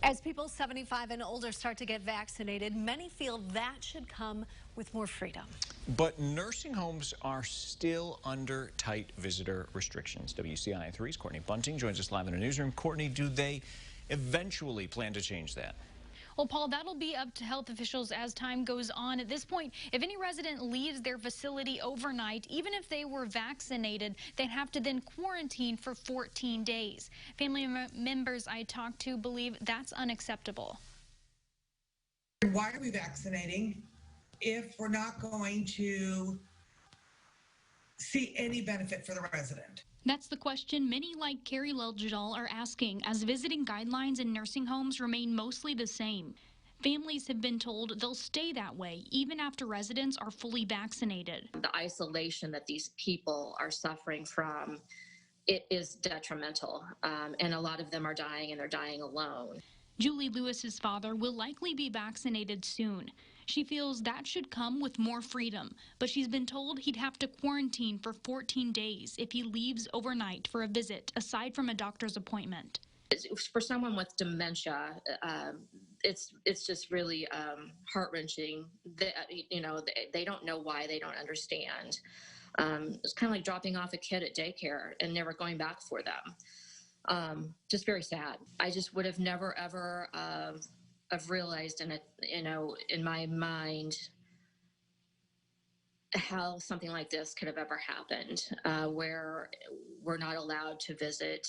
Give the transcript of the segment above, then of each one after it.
As people 75 and older start to get vaccinated, many feel that should come with more freedom. But nursing homes are still under tight visitor restrictions. WCIA3's Courtney Bunting joins us live in the newsroom. Courtney, do they eventually plan to change that? Well, Paul, that'll be up to health officials as time goes on. At this point, if any resident leaves their facility overnight, even if they were vaccinated, they'd have to then quarantine for 14 days. Family members I talked to believe that's unacceptable. Why are we vaccinating if we're not going to see any benefit for the resident? That's the question many like Carrie Leljadal are asking as visiting guidelines in nursing homes remain mostly the same. Families have been told they'll stay that way even after residents are fully vaccinated. The isolation that these people are suffering from, it is detrimental, and a lot of them are dying, and they're dying alone. Julie Lewis's father will likely be vaccinated soon. She feels that should come with more freedom, but she's been told he'd have to quarantine for 14 days if he leaves overnight for a visit, aside from a doctor's appointment. For someone with dementia, it's just really heart-wrenching. They don't know why, they don't understand. It's kind of like dropping off a kid at daycare and never going back for them. Just very sad. I just would have never ever have realized in my mind how something like this could have ever happened, where we're not allowed to visit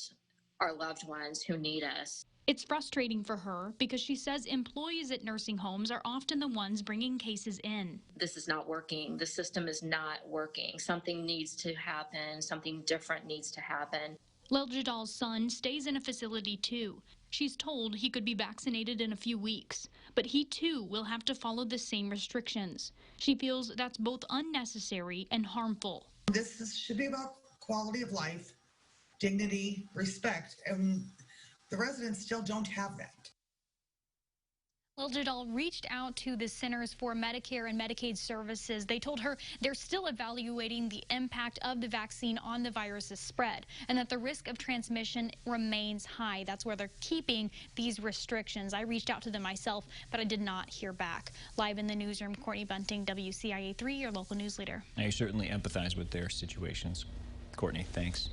our loved ones who need us. It's frustrating for her because she says employees at nursing homes are often the ones bringing cases in. This is not working. The system is not working. Something needs to happen. Something different needs to happen. Leljadal's son stays in a facility too. She's told he could be vaccinated in a few weeks, but he too will have to follow the same restrictions. She feels that's both unnecessary and harmful. This should be about quality of life, dignity, respect, and the residents still don't have that. Leljadal reached out to the Centers for Medicare and Medicaid Services. They told her they're still evaluating the impact of the vaccine on the virus's spread and that the risk of transmission remains high. That's where they're keeping these restrictions. I reached out to them myself, but I did not hear back. Live in the newsroom, Courtney Bunting, WCIA3, your local news leader. I certainly empathize with their situations. Courtney, thanks.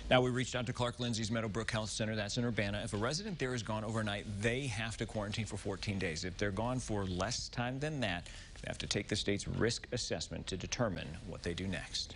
Now, we reached out to Clark Lindsay's Meadowbrook Health Center. That's in Urbana. If a resident there is gone overnight, they have to quarantine for 14 days. If they're gone for less time than that, they have to take the state's risk assessment to determine what they do next.